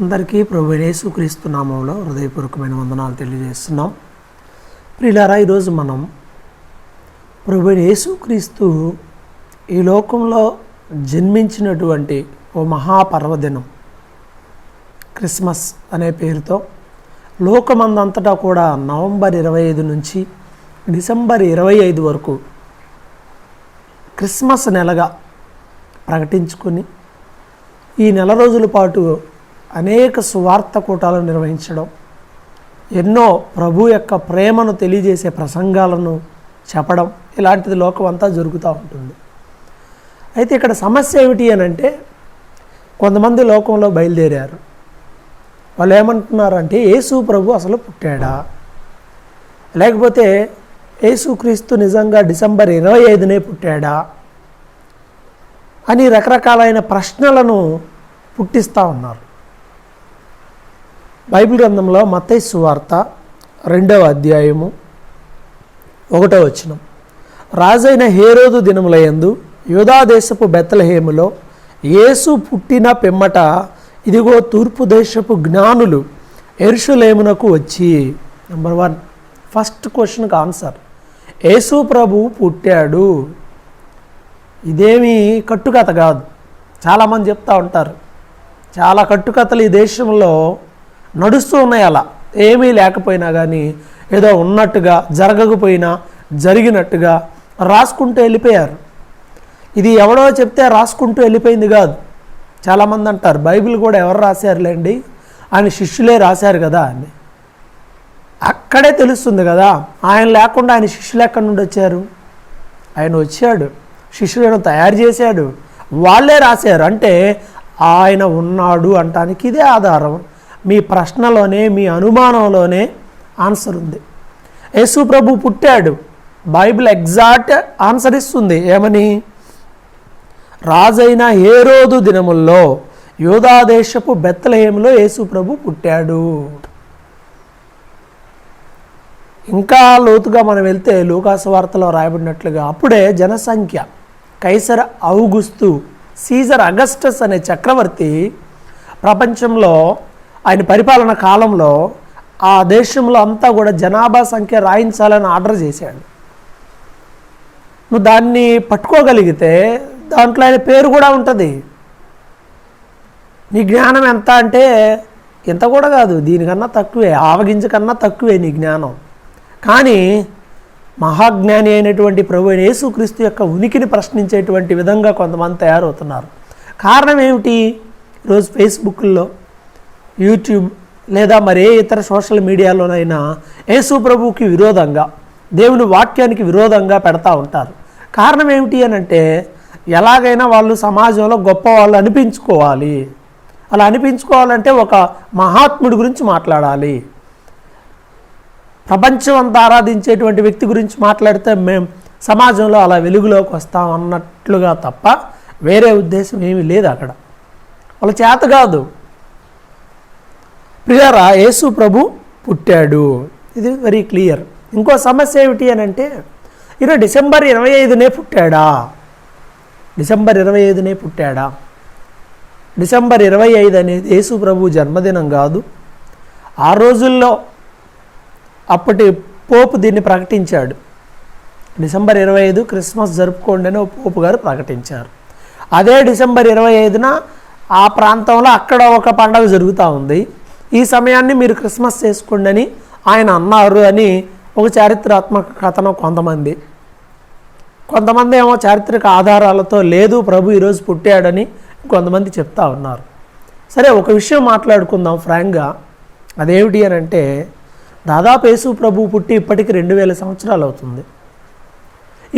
అందరికీ ప్రభు యేసుక్రీస్తు నామములో హృదయపూర్వకమైన వందనాలు తెలియజేస్తున్నాం. ప్రియులారా, ఈరోజు మనం ప్రభు యేసుక్రీస్తు ఈ లోకంలో జన్మించినటువంటి ఓ మహాపర్వదినం క్రిస్మస్ అనే పేరుతో లోకమందంతటా కూడా నవంబర్ 25 నుంచి డిసెంబర్ 25 వరకు క్రిస్మస్ నెలగా ప్రకటించుకొని ఈ నెల రోజుల పాటు అనేక సువార్త కూటాలను నిర్వహించడం, ఎన్నో ప్రభు యొక్క ప్రేమను తెలియజేసే ప్రసంగాలను చెప్పడం, ఇలాంటిది లోకం అంతా జరుగుతూ ఉంటుంది. అయితే ఇక్కడ సమస్య ఏమిటి అని అంటే, కొంతమంది లోకంలో బయలుదేరారు. వాళ్ళు ఏమంటున్నారంటే, యేసు ప్రభు అసలు పుట్టాడా, లేకపోతే యేసుక్రీస్తు నిజంగా డిసెంబర్ 25నే పుట్టాడా అని రకరకాలైన ప్రశ్నలను పుట్టిస్తూ ఉన్నారు. బైబిల్ గ్రంథంలో మత్తయి సువార్త 2వ అధ్యాయము 1వ వచనం, రాజైన హేరోదు దినములయందు యూదా దేశపు బెత్లెహేములో యేసు పుట్టిన పిమ్మట ఇదిగో తూర్పు దేశపు జ్ఞానులు యెరూషలేమునకు వచ్చి. నెంబర్ 1, ఫస్ట్ క్వశ్చన్కి ఆన్సర్, యేసు ప్రభు పుట్టాడు. ఇదేమీ కట్టుకథ కాదు. చాలామంది చెప్తూ ఉంటారు, చాలా కట్టుకథలు ఈ దేశంలో నడుస్తూ ఉన్నాయి. అలా ఏమీ లేకపోయినా కానీ ఏదో ఉన్నట్టుగా, జరగకపోయినా జరిగినట్టుగా రాసుకుంటూ వెళ్ళిపోయారు. ఇది ఎవడో చెప్తే రాసుకుంటూ వెళ్ళిపోయింది కాదు. చాలామంది అంటారు, బైబిల్ కూడా ఎవరు రాశారులేండి, ఆయన శిష్యులే రాశారు కదా అని. అక్కడే తెలుస్తుంది కదా, ఆయన లేకుండా ఆయన శిష్యులు ఎక్కడి నుండి వచ్చారు? ఆయన వచ్చాడు, శిష్యులను తయారు చేశాడు, వాళ్ళే రాశారు. అంటే ఆయన ఉన్నాడు అంటానికి ఇదే ఆధారం. మీ ప్రశ్నలోనే, మీ అనుమానంలోనే ఆన్సర్ ఉంది. యేసు ప్రభు పుట్టాడు. బైబిల్ ఎగ్జాక్ట్ ఆన్సర్ ఇస్తుంది. ఏమని? రాజైన హేరోదు దినముల్లో యూదా దేశపు బెత్లెహేములో యేసు ప్రభు పుట్టాడు. ఇంకా లోతుగా మనం వెళ్తే లూకాసు వార్తలో రాయబడినట్లుగా అప్పుడే జనసంఖ్య, కైసర్ ఔగుస్తు, సీజర్ అగస్టస్ అనే చక్రవర్తి ప్రపంచంలో ఆయన పరిపాలన కాలంలో ఆ దేశంలో అంతా కూడా జనాభా సంఖ్య రాయించాలని ఆర్డర్ చేశాడు. నువ్వు దాన్ని పట్టుకోగలిగితే దాంట్లో ఆయన పేరు కూడా ఉంటుంది. నీ జ్ఞానం ఎంత అంటే ఎంత కూడా కాదు, దీనికన్నా తక్కువే, ఆవగింజ కన్నా తక్కువే నీ జ్ఞానం. కానీ మహాజ్ఞాని అయినటువంటి ప్రభు యేసుక్రీస్తు యొక్క ఉనికిని ప్రశ్నించేటువంటి విధంగా కొంతమంది తయారవుతున్నారు. కారణం ఏమిటి? ఈరోజు ఫేస్బుక్లో, యూట్యూబ్ లేదా మరే ఇతర సోషల్ మీడియాలోనైనా యేసు ప్రభువుకి విరోధంగా, దేవుని వాక్యానికి విరోధంగా పెడతా ఉంటారు. కారణం ఏమిటి అని అంటే, ఎలాగైనా వాళ్ళు సమాజంలో గొప్ప వాళ్ళు అనిపించుకోవాలి. అలా అనిపించుకోవాలంటే ఒక మహాత్ముడి గురించి మాట్లాడాలి, ప్రపంచం అంతా ఆరాధించేటువంటి వ్యక్తి గురించి మాట్లాడితే మేము సమాజంలో అలా వెలుగులోకి వస్తాం అన్నట్లుగా తప్ప వేరే ఉద్దేశం ఏమీ లేదు. అక్కడ వాళ్ళ చేత కాదు. ప్రియారా, యేసు ప్రభు పుట్టాడు, ఇది వెరీ క్లియర్. ఇంకో సమస్య ఏమిటి అని అంటే, ఈయన డిసెంబర్ 25నే పుట్టాడా? డిసెంబర్ 25నే పుట్టాడా? డిసెంబర్ 25 అనేది యేసు ప్రభు జన్మదినం కాదు. ఆ రోజుల్లో అప్పటి పోపు దీన్ని ప్రకటించాడు. డిసెంబర్ 25 క్రిస్మస్ జరుపుకోండి అని పోపు గారు ప్రకటించారు. అదే డిసెంబర్ 25న ఆ ప్రాంతంలో అక్కడ ఒక పండగ జరుగుతూ ఉంది. ఈ సమయాన్ని మీరు క్రిస్మస్ చేసుకోండి అని ఆయన అన్నారు అని ఒక చారిత్రాత్మక కథనం కొంతమంది ఏమో చారిత్రక ఆధారాలతో లేదు ప్రభు ఈరోజు పుట్టాడని కొంతమంది చెప్తా ఉన్నారు. సరే, ఒక విషయం మాట్లాడుకుందాం ఫ్రాంక్గా. అదేమిటి అని అంటే, దాదాపు యేసు ప్రభు పుట్టి ఇప్పటికి 2000 సంవత్సరాలు అవుతుంది.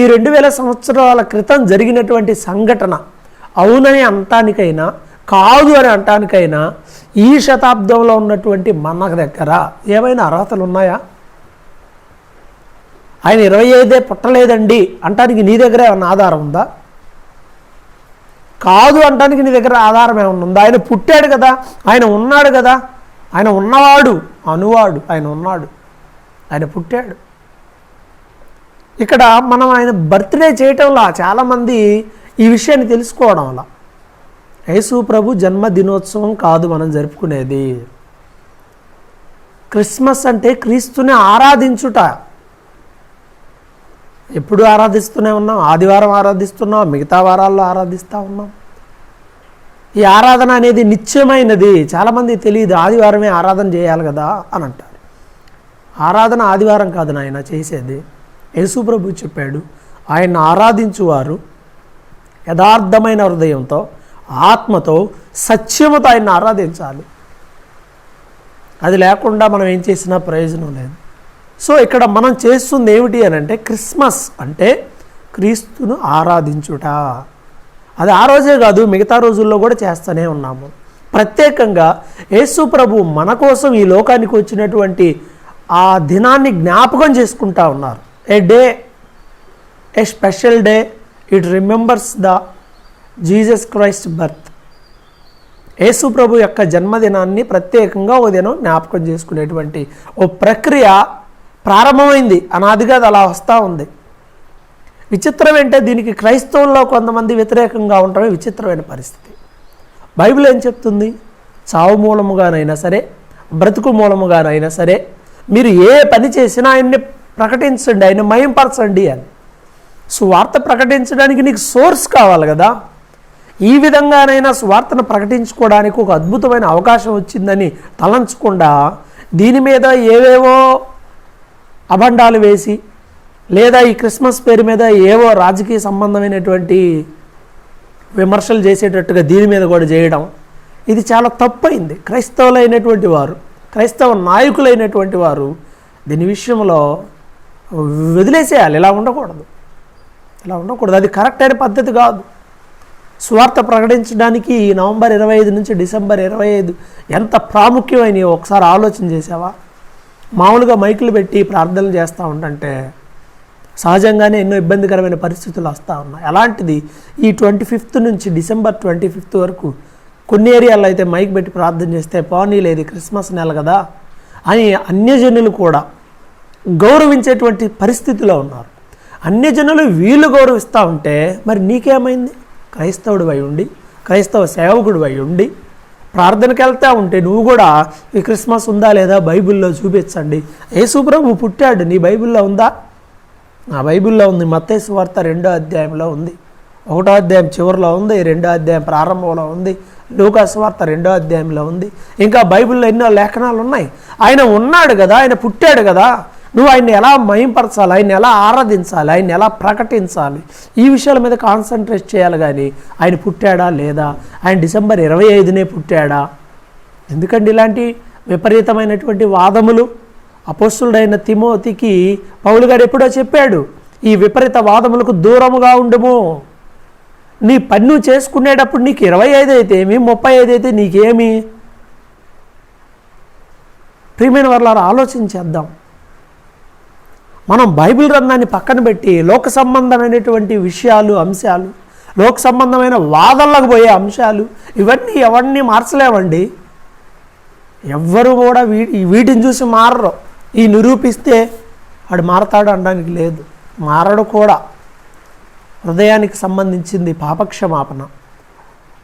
ఈ 2000 సంవత్సరాల క్రితం జరిగినటువంటి సంఘటన అవునని అనటానికైనా, కాదు అని అనటానికైనా ఈ శతాబ్దంలో ఉన్నటువంటి మన దగ్గర ఏమైనా అర్హతలు ఉన్నాయా? ఆయన 25 పుట్టలేదండి అంటానికి నీ దగ్గర ఏమన్నా ఆధారం ఉందా? కాదు అంటానికి నీ దగ్గర ఆధారం ఏమన్నా ఉందా? ఆయన పుట్టాడు కదా, ఆయన ఉన్నాడు కదా, ఆయన ఉన్నవాడు అనువాడు, ఆయన ఉన్నాడు, ఆయన పుట్టాడు. ఇక్కడ మనం ఆయన బర్త్డే చేయటంలో చాలామంది ఈ విషయాన్ని తెలుసుకోవడం వల్ల యేసు ప్రభు జన్మదినోత్సవం కాదు మనం జరుపుకునేది. క్రిస్మస్ అంటే క్రీస్తుని ఆరాధించుట. ఎప్పుడు ఆరాధిస్తూనే ఉన్నాం, ఆదివారం ఆరాధిస్తున్నాం, మిగతా వారాల్లో ఆరాధిస్తూ ఉన్నాం. ఈ ఆరాధన అనేది నిత్యమైనది. చాలామంది తెలియదు, ఆదివారమే ఆరాధన చేయాలి కదా అని అంటారు. ఆరాధన ఆదివారం కాదు నాయన చేసేది. యేసు ప్రభు చెప్పాడు, ఆయన ఆరాధించువారు యథార్థమైన హృదయంతో, ఆత్మతో, సత్యముతో ఆయన ఆరాధించాలి. అది లేకుండా మనం ఏం చేసినా ప్రయోజనం లేదు. సో ఇక్కడ మనం చేస్తుంది ఏమిటి అని అంటే, క్రిస్మస్ అంటే క్రీస్తును ఆరాధించుట. అది ఆ రోజే కాదు, మిగతా రోజుల్లో కూడా చేస్తూనే ఉన్నాము. ప్రత్యేకంగా యేసు ప్రభు మన కోసం ఈ లోకానికి వచ్చినటువంటి ఆ దినాన్ని జ్ఞాపకం చేసుకుంటా ఉన్నారు. A special day, it remembers the Jesus Christ birth. Yesu ప్రభు యొక్క జన్మదినాన్ని ప్రత్యేకంగా ఓ దినం జ్ఞాపకం చేసుకునేటువంటి ఓ ప్రక్రియ ప్రారంభమైంది. అనాదిగా అది అలా వస్తూ ఉంది. విచిత్రం ఏంటంటే దీనికి క్రైస్తవుల్లో కొంతమంది వ్యతిరేకంగా ఉండటమే విచిత్రమైన పరిస్థితి. బైబిల్ ఏం చెప్తుంది? చావు మూలముగానైనా సరే, బ్రతుకు మూలముగానైనా సరే, మీరు ఏ పని చేసినా ఆయన్ని ప్రకటించండి, ఆయన మహింపరచండి అని. సువార్త ప్రకటించడానికి నీకు సోర్స్ కావాలి కదా. ఈ విధంగానైనా సువార్తను ప్రకటించుకోవడానికి ఒక అద్భుతమైన అవకాశం వచ్చిందని తలంచకుండా దీని మీద ఏవేవో అభండాలు వేసి, లేదా ఈ క్రిస్మస్ పేరు మీద ఏవో రాజకీయ సంబంధమైనటువంటి విమర్శలు చేసేటట్టుగా దీని మీద కూడా చేయడం, ఇది చాలా తప్పైంది. క్రైస్తవులైనటువంటి వారు, క్రైస్తవ నాయకులైనటువంటి వారు దీని విషయంలో వదిలేసేయాలి. ఇలా ఉండకూడదు. అది కరెక్ట్ అయిన పద్ధతి కాదు. సువార్త ప్రకటించడానికి నవంబర్ 25 నుంచి డిసెంబర్ 25 ఎంత ప్రాముఖ్యమైనవి ఒకసారి ఆలోచన చేసావా? మామూలుగా మైకులు పెట్టి ప్రార్థనలు చేస్తూ ఉంటే సహజంగానే ఎన్నో ఇబ్బందికరమైన పరిస్థితులు వస్తూ ఉన్నాయి. అలాంటిది ఈ 25 నుంచి డిసెంబర్ 25 వరకు కొన్ని ఏరియాల్లో అయితే మైక్ పెట్టి ప్రార్థన చేస్తే పోనీ లేదు, క్రిస్మస్ నెల కదా అని అన్యజనులు కూడా గౌరవించేటువంటి పరిస్థితిలో ఉన్నారు. అన్యజనులు వీళ్ళు గౌరవిస్తూ ఉంటే మరి నీకేమైంది? క్రైస్తవుడు అయి ఉండి, క్రైస్తవ సేవకుడు అయి ఉండి ప్రార్థనకి వెళ్తూ ఉంటే నువ్వు కూడా ఈ క్రిస్మస్ ఉందా లేదా బైబిల్లో చూపించండి. యేసు ప్రభు పుట్టాడు, నీ బైబిల్లో ఉందా? నా బైబిల్లో ఉంది. మత్తయి సువార్త 2వ అధ్యాయంలో ఉంది, 1వ అధ్యాయం చివరిలో ఉంది, 2వ అధ్యాయం ప్రారంభంలో ఉంది, లూకా సువార్త 2వ అధ్యాయంలో ఉంది. ఇంకా బైబిల్లో ఎన్నో లేఖనాలు ఉన్నాయి. ఆయన ఉన్నాడు కదా, ఆయన పుట్టాడు కదా, నువ్వు ఆయన్ని ఎలా మహింపరచాలి, ఆయన్ని ఎలా ఆరాధించాలి, ఆయన్ని ఎలా ప్రకటించాలి, ఈ విషయాల మీద కాన్సన్ట్రేట్ చేయాలి. కానీ ఆయన పుట్టాడా లేదా, ఆయన డిసెంబర్ 25నే పుట్టాడా? ఎందుకండి ఇలాంటి విపరీతమైనటువంటి వాదములు? అపోస్తులుడైన తిమోతికి పౌలు గారు ఎప్పుడో చెప్పాడు, ఈ విపరీత వాదములకు దూరముగా ఉండము. నీ పని నువ్వు చేసుకునేటప్పుడు నీకు 25 అయితే ఏమి, 35 అయితే నీకేమి? ప్రియమైన వారలారా, ఆలోచించేద్దాం. మనం బైబిల్ గ్రంథాన్ని పక్కన పెట్టి లోక సంబంధమైనటువంటి విషయాలు, అంశాలు, లోక సంబంధమైన వాదనలకు పోయే అంశాలు, ఇవన్నీ ఎవరిని మార్చలేవండి. ఎవ్వరు కూడా వీటిని చూసి మారరు. ఈ నిరూపిస్తే వాడు మారతాడు అనడానికి లేదు, మారడు కూడా. హృదయానికి సంబంధించింది పాపక్షమాపణ,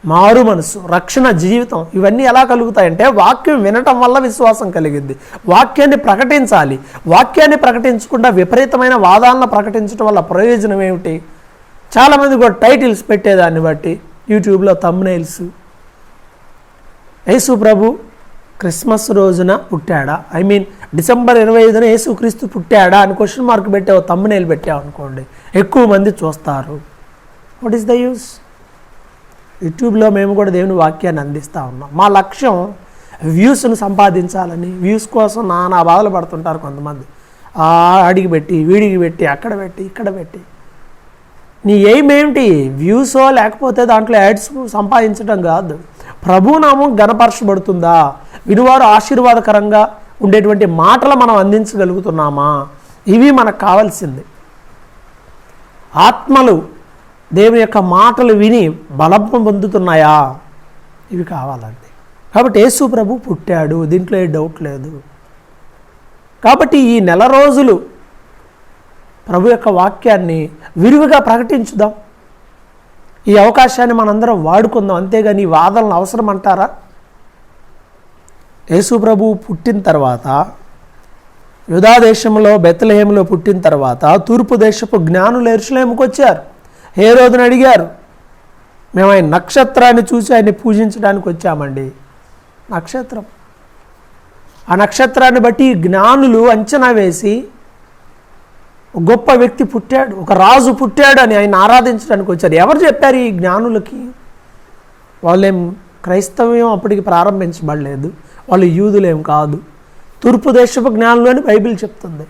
మారు మనసు, రక్షణ, జీవితం, ఇవన్నీ ఎలా కలుగుతాయంటే వాక్యం వినటం వల్ల విశ్వాసం కలిగింది. వాక్యాన్ని ప్రకటించాలి. వాక్యాన్ని ప్రకటించకుండా విపరీతమైన వాదాలను ప్రకటించడం వల్ల ప్రయోజనం ఏమిటి? చాలామంది కూడా టైటిల్స్ పెట్టేదాన్ని బట్టి యూట్యూబ్లో థంబ్నెయిల్స్, యేసు ప్రభు క్రిస్మస్ రోజున పుట్టాడా, డిసెంబర్ 25న యేసుక్రీస్తు పుట్టాడా అని క్వశ్చన్ మార్క్ పెట్టావు, థంబ్నెయిల్ పెట్టావు అనుకోండి, ఎక్కువ మంది చూస్తారు. What is the use? యూట్యూబ్లో మేము కూడా దేవుని వాక్యాన్ని అందిస్తూ ఉన్నాం. మా లక్ష్యం వ్యూస్ను సంపాదించాలని. వ్యూస్ కోసం నానా బాధలు పడుతుంటారు కొంతమంది. ఆడికి పెట్టి, వీడికి పెట్టి, అక్కడ పెట్టి, ఇక్కడ పెట్టి. నీ ఎయిమ్ ఏంటి? వ్యూసో లేకపోతే దాంట్లో యాడ్స్ సంపాదించడం కాదు. ప్రభునామం గణపరచబడుతుందా? వినువారు ఆశీర్వాదకరంగా ఉండేటువంటి మాటలు మనం అందించగలుగుతున్నామా? ఇవి మనకు కావాల్సింది. ఆత్మలు దేవుని యొక్క మాటలు విని బలం పొందుతున్నాయా? ఇవి కావాలండి. కాబట్టి యేసు ప్రభు పుట్టాడు, దీంట్లో ఏ డౌట్ లేదు. కాబట్టి ఈ నెల రోజులు ప్రభు యొక్క వాక్యాన్ని విరివిగా ప్రకటించుదాం. ఈ అవకాశాన్ని మనందరం వాడుకుందాం, అంతేగాని ఈ వాదనలు అవసరం అంటారా? యేసు ప్రభువు పుట్టిన తర్వాత యూదా దేశంలో బెత్లెహేములో పుట్టిన తర్వాత తూర్పు దేశపు జ్ఞానులు యెరూషలేముకు వచ్చారు. హేరోదుని అడిగారు, మేము ఆయన నక్షత్రాన్ని చూసి ఆయన్ని పూజించడానికి వచ్చామండి. నక్షత్రం, ఆ నక్షత్రాన్ని బట్టి జ్ఞానులు అంచనా వేసి ఒక గొప్ప వ్యక్తి పుట్టాడు, ఒక రాజు పుట్టాడు అని ఆయన ఆరాధించడానికి వచ్చారు. ఎవరు చెప్పారు ఈ జ్ఞానులకి? వాళ్ళేం క్రైస్తవ్యం అప్పటికి ప్రారంభించబడలేదు, వాళ్ళు యూదులేం కాదు, తూర్పు దేశపు జ్ఞానులు అని బైబిల్ చెప్తుంది.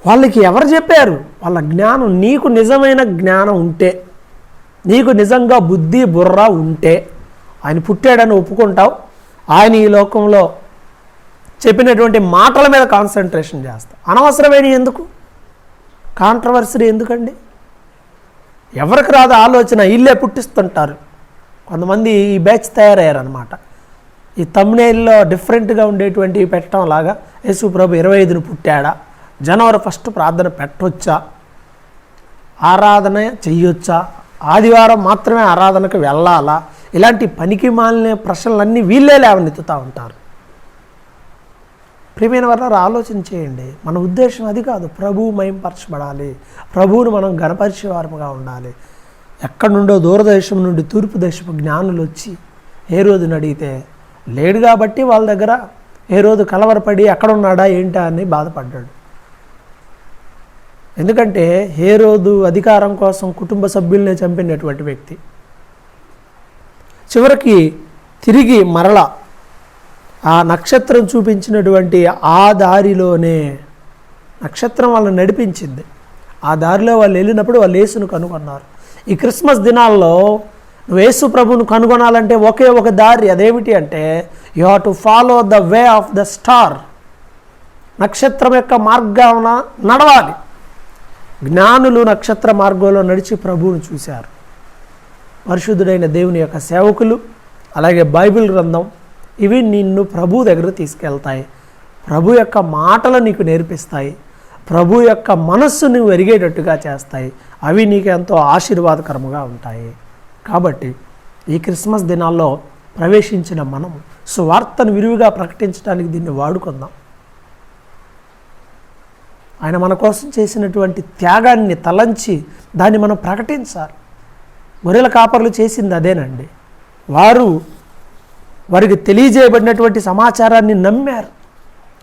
వాళ్ళకి ఎవరు చెప్పారు? వాళ్ళ జ్ఞానం. నీకు నిజమైన జ్ఞానం ఉంటే, నీకు నిజంగా బుద్ధి బుర్ర ఉంటే ఆయన పుట్టాడని ఒప్పుకుంటావు. ఆయన ఈ లోకంలో చెప్పినటువంటి మాటల మీద కాన్సన్ట్రేషన్ చేస్తావు. అనవసరమైన ఎందుకు కాంట్రవర్సరీ ఎందుకండి? ఎవరికి రాదు ఆలోచన, ఇల్లే పుట్టిస్తుంటారు. కొంతమంది ఈ బ్యాచ్ తయారయ్యారనమాట. ఈ తమ్నెయిల్లో డిఫరెంట్గా ఉండేటువంటి పెట్టడం లాగా యేసు ప్రభు 25ని పుట్టాడా, జనవరి 1 ప్రార్థన పెట్టొచ్చా, ఆరాధన చెయ్యొచ్చా, ఆదివారం మాత్రమే ఆరాధనకు వెళ్ళాలా, ఇలాంటి పనికి మాలిన ప్రశ్నలన్నీ వీళ్ళే లేవనెత్తుతూ ఉంటారు. ప్రియమైన వారు ఆలోచన చేయండి. మన ఉద్దేశం అది కాదు. ప్రభువు మహింపరచబడాలి, ప్రభువును మనం గణపరిచేవారముగా ఉండాలి. ఎక్కడి నుండో దూరదేశం నుండి తూర్పు దేశపు జ్ఞానులు వచ్చి హేరోదుని అడిగితే లేడు కాబట్టి వాళ్ళ దగ్గర హేరోదు కలవరపడి ఎక్కడున్నాడా ఏంటా అని బాధపడ్డాడు. ఎందుకంటే హేరోదు అధికారం కోసం కుటుంబ సభ్యుల్ని చంపినటువంటి వ్యక్తి. చివరికి తిరిగి మరలా ఆ నక్షత్రం చూపించినటువంటి ఆ దారిలోనే, నక్షత్రం వాళ్ళని నడిపించింది, ఆ దారిలో వాళ్ళు వెళ్ళినప్పుడు వాళ్ళు యేసును కనుగొన్నారు. ఈ క్రిస్మస్ దినాల్లో నువ్వు యేసు ప్రభువును కనుగొనాలంటే ఒకే ఒక దారి. అదేమిటి అంటే you have to follow the way of the star. నక్షత్రం యొక్క మార్గాన నడవాలి. జ్ఞానులు నక్షత్ర మార్గంలో నడిచి ప్రభువును చూశారు. పరిశుద్ధుడైన దేవుని యొక్క సేవకులు, అలాగే బైబిల్ గ్రంథం, ఇవి నిన్ను ప్రభు దగ్గర తీసుకెళ్తాయి. ప్రభు యొక్క మాటలు నీకు నేర్పిస్తాయి, ప్రభు యొక్క మనస్సు నువ్వు ఎరిగేటట్టుగా చేస్తాయి. అవి నీకు ఎంతో ఆశీర్వాదకరముగా ఉంటాయి. కాబట్టి ఈ క్రిస్మస్ దినాల్లో ప్రవేశించిన మనం సువార్తను విరివిగా ప్రకటించడానికి దీన్ని వాడుకుందాం. ఆయన మన కోసం చేసినటువంటి త్యాగాన్ని తలంచి దాన్ని మనం ప్రకటించాలి. గొర్రెల కాపర్లు చేసింది అదేనండి. వారికి తెలియజేయబడినటువంటి సమాచారాన్ని నమ్మారు.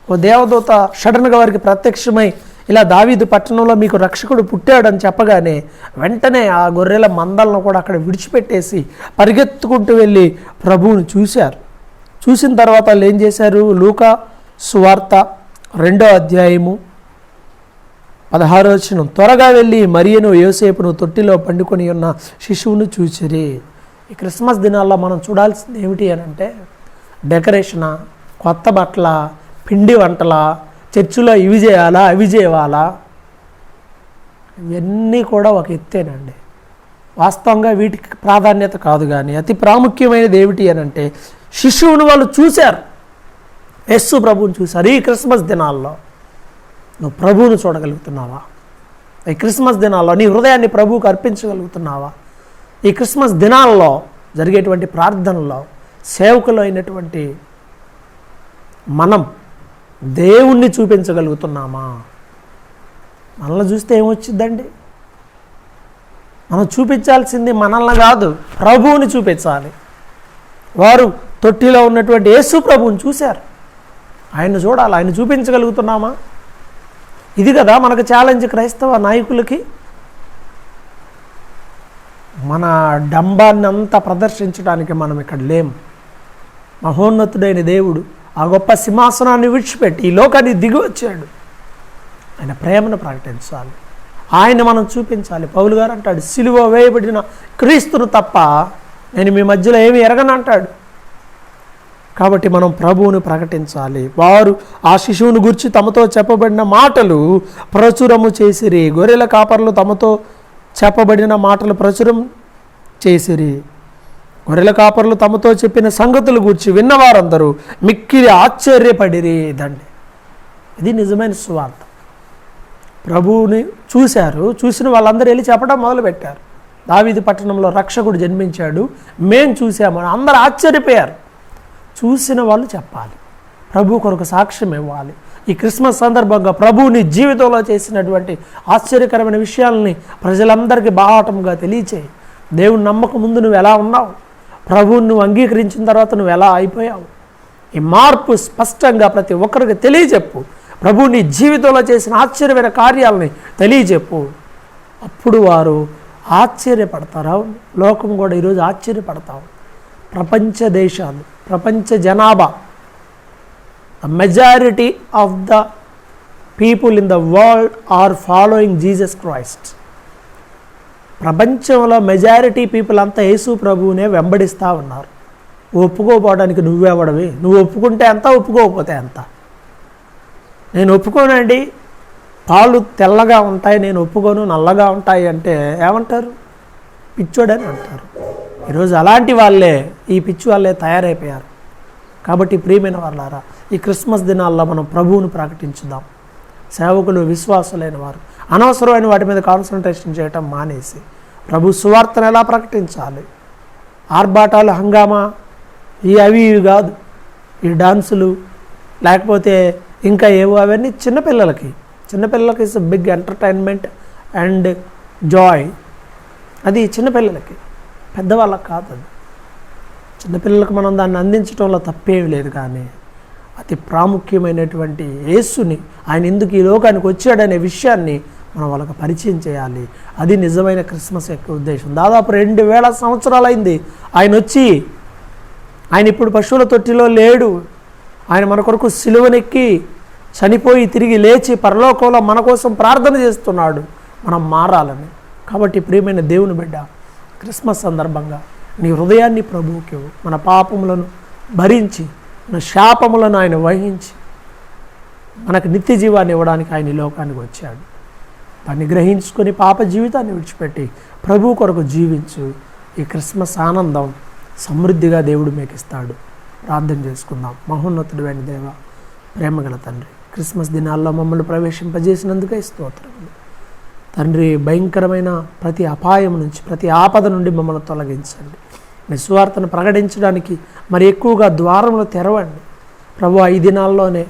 ఓ దేవదూత సడన్గా వారికి ప్రత్యక్షమై ఇలా దావీదు పట్టణంలో మీకు రక్షకుడు పుట్టాడని చెప్పగానే వెంటనే ఆ గొర్రెల మందలను కూడా అక్కడ విడిచిపెట్టేసి పరిగెత్తుకుంటూ వెళ్ళి ప్రభువుని చూశారు. చూసిన తర్వాత వాళ్ళు ఏం చేశారు? లూకా సువార్త 2వ అధ్యాయము 16వ వచనం, త్వరగా వెళ్ళి మరియను యోసేపును తొట్టిలో పండుకొని ఉన్న శిశువును చూసిరి. ఈ క్రిస్మస్ దినాల్లో మనం చూడాల్సింది ఏమిటి అని అంటే డెకరేషనా, కొత్త బట్టల, పిండి వంటల, చర్చిలో ఇవి చేయాలా అవి చేయాలా, ఇవన్నీ కూడా ఒక ఎత్తేనండి. వాస్తవంగా వీటికి ప్రాధాన్యత కాదు. కానీ అతి ప్రాముఖ్యమైనది ఏమిటి అని అంటే శిశువును వాళ్ళు చూశారు, యేసు ప్రభువుని చూశారు. ఈ క్రిస్మస్ దినాల్లో నువ్వు ప్రభువును చూడగలుగుతున్నావా? ఈ క్రిస్మస్ దినాల్లో నీ హృదయాన్ని ప్రభువుకు అర్పించగలుగుతున్నావా? ఈ క్రిస్మస్ దినాల్లో జరిగేటువంటి ప్రార్థనలో సేవకులు అయినటువంటి మనం దేవుణ్ణి చూపించగలుగుతున్నామా? మనల్ని చూస్తే ఏమొచ్చిందండి? మనం చూపించాల్సింది మనల్ని కాదు, ప్రభువుని చూపించాలి. వారు తొట్టిలో ఉన్నటువంటి యేసు ప్రభువుని చూశారు, ఆయన చూడాలి. ఆయన చూపించగలుగుతున్నామా? ఇది కదా మనకు ఛాలెంజ్ క్రైస్తవ నాయకులకి. మన డంబాన్ని అంతా ప్రదర్శించడానికి మనం ఇక్కడ లేం. మహోన్నతుడైన దేవుడు ఆ గొప్ప సింహాసనాన్ని విడిచిపెట్టి ఈ లోకాన్ని దిగి వచ్చాడు. ఆయన ప్రేమను ప్రకటించాలి, ఆయన మనం చూపించాలి. పౌలు గారు అంటాడు, సిలువ వేయబడిన క్రీస్తును తప్ప నేను మీ మధ్యలో ఏమి ఎరగనంటాడు. కాబట్టి మనం ప్రభువును ప్రకటించాలి. వారు ఆ శిశువును గురించి తమతో చెప్పబడిన మాటలు ప్రచురము చేసిరి. గొర్రెల కాపర్లు తమతో చెప్పబడిన మాటలు ప్రచురం చేసిరి. గొర్రెల కాపర్లు తమతో చెప్పిన సంగతులు గురించి విన్నవారందరూ మిక్కిలి ఆశ్చర్యపడిరి. ఇది నిజమైన సువార్త. ప్రభువుని చూశారు. చూసిన వాళ్ళందరూ వెళ్ళి చెప్పడం మొదలుపెట్టారు, దావీదు పట్టణంలో రక్షకుడు జన్మించాడు, మేం చూసామని. అందరూ ఆశ్చర్యపోయారు. చూసిన వాళ్ళు చెప్పాలి, ప్రభు కొరకు సాక్ష్యం ఇవ్వాలి. ఈ క్రిస్మస్ సందర్భంగా ప్రభువుని జీవితంలో చేసినటువంటి ఆశ్చర్యకరమైన విషయాలని ప్రజలందరికీ బాహాటంగా తెలియచేయి. దేవుని నమ్మకం ముందు నువ్వు ఎలా ఉన్నావు, ప్రభువుని నువ్వు అంగీకరించిన తర్వాత నువ్వు ఎలా అయిపోయావు, ఈ మార్పు స్పష్టంగా ప్రతి ఒక్కరికి తెలియజెప్పు. ప్రభువు నీ జీవితంలో చేసిన ఆశ్చర్యమైన కార్యాలని తెలియజెప్పు. అప్పుడు వారు ఆశ్చర్యపడతారు. లోకం కూడా ఈరోజు ఆశ్చర్యపడతాం. ప్రపంచ దేశాలు, ప్రపంచ జనాభా, the majority of the people in the world are following Jesus Christ. ప్రపంచంలో మెజారిటీ పీపుల్ అంతా యేసు ప్రభువునే వెంబడిస్తూ ఉన్నారు. ఒప్పుకోపోవడానికి నువ్వెవడవి? నువ్వు ఒప్పుకుంటే ఎంత, ఒప్పుకోకపోతే ఎంత? నేను ఒప్పుకోనండి, పాలు తెల్లగా ఉంటాయి, నేను ఒప్పుకోను, నల్లగా ఉంటాయి అంటే ఏమంటారు? పిచ్చోడని అంటారు. ఈరోజు అలాంటి వాళ్ళే, ఈ పిచ్చి వాళ్ళే తయారైపోయారు. కాబట్టి ప్రియమైన వాళ్ళారా, ఈ క్రిస్మస్ దినాల్లో మనం ప్రభువును ప్రకటించుదాం. సేవకులు, విశ్వాసులైన వారు అనవసరమైన వాటి మీద కాన్సన్ట్రేషన్ చేయటం మానేసి ప్రభు సువార్తను ఎలా ప్రకటించాలి. ఆర్భాటాలు, హంగామా, అవి కాదు, ఈ డాన్సులు లేకపోతే ఇంకా ఏవో, అవన్నీ చిన్నపిల్లలకి it's big entertainment and joy. అది చిన్నపిల్లలకి, పెద్దవాళ్ళకి కాదు. అది చిన్నపిల్లలకు మనం దాన్ని అందించడంలో తప్పేమి లేదు. కానీ అతి ప్రాముఖ్యమైనటువంటి యేసుని, ఆయన ఎందుకు ఈ లోకానికి వచ్చాడనే విషయాన్ని మనం వాళ్ళకి పరిచయం చేయాలి. అది నిజమైన క్రిస్మస్ యొక్క ఉద్దేశం. దాదాపు 2000 సంవత్సరాలైంది ఆయన వచ్చి. ఆయన ఇప్పుడు పశువుల తొట్టిలో లేడు. ఆయన మన కొరకు సిలువనెక్కి చనిపోయి తిరిగి లేచి పరలోకంలో మన కోసం ప్రార్థన చేస్తున్నాడు, మనం మారాలని. కాబట్టి ప్రియమైన దేవుని బిడ్డ, క్రిస్మస్ సందర్భంగా నీ హృదయాన్ని ప్రభువుకి మన పాపములను భరించి, మన శాపములను ఆయన వహించి మనకు నిత్య జీవాన్ని ఇవ్వడానికి ఆయన ఈ లోకానికి వచ్చాడు. దాన్ని గ్రహించుకొని పాప జీవితాన్ని విడిచిపెట్టి ప్రభువు కొరకు జీవించు. ఈ క్రిస్మస్ ఆనందం సమృద్ధిగా దేవుడు మీకు ఇస్తాడు. ప్రార్థన చేసుకుందాం. మహోన్నతుడు అయిన దేవ, ప్రేమగల తండ్రి, క్రిస్మస్ దినాల్లో మమ్మల్ని ప్రవేశింపజేసినందుకే స్తోత్రములు తండ్రి. భయంకరమైన ప్రతి అపాయం నుంచి, ప్రతి ఆపద నుండి మమ్మల్ని తొలగించండి. మీ సువార్తను ప్రకటించడానికి మరి ఎక్కువగా ద్వారములు తెరవండి ప్రభు. ఈ దినాల్లోనే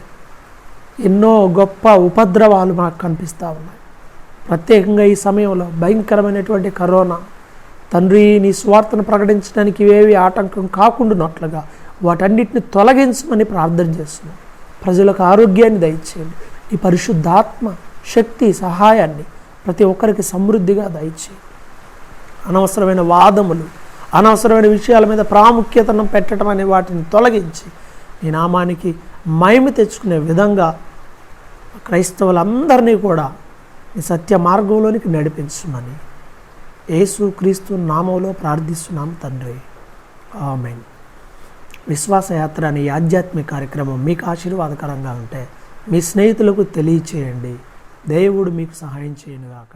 ఎన్నో గొప్ప ఉపద్రవాలు మాకు కనిపిస్తూ ఉన్నాయి. ప్రత్యేకంగా ఈ సమయంలో భయంకరమైనటువంటి కరోనా తండ్రి, నీ సువార్తను ప్రకటించడానికి ఇవేవి ఆటంకం కాకుండానట్లుగా వాటన్నిటిని తొలగించమని ప్రార్థన చేస్తున్నాం. ప్రజలకు ఆరోగ్యాన్ని దయచేయండి. ఈ పరిశుద్ధాత్మ శక్తి సహాయాన్ని ప్రతి ఒక్కరికి సమృద్ధిగా దయచేయండి. అనవసరమైన వాదములు, అనవసరమైన విషయాల మీద ప్రాముఖ్యతను పెట్టడం అనే వాటిని తొలగించి నీ నామానికి మహిమ తెచ్చుకునే విధంగా క్రైస్తవులందరినీ కూడా నీ సత్య మార్గంలోనికి నడిపించమని యేసు క్రీస్తు నామంలో ప్రార్థిస్తున్నాం తండ్రి, ఆమేన్. విశ్వాసయాత్ర అనే ఆధ్యాత్మిక కార్యక్రమం మీకు ఆశీర్వాదకరంగా ఉంటే మీ స్నేహితులకు తెలియచేయండి. దేవుడు మీకు సహాయం చేయనుగాక.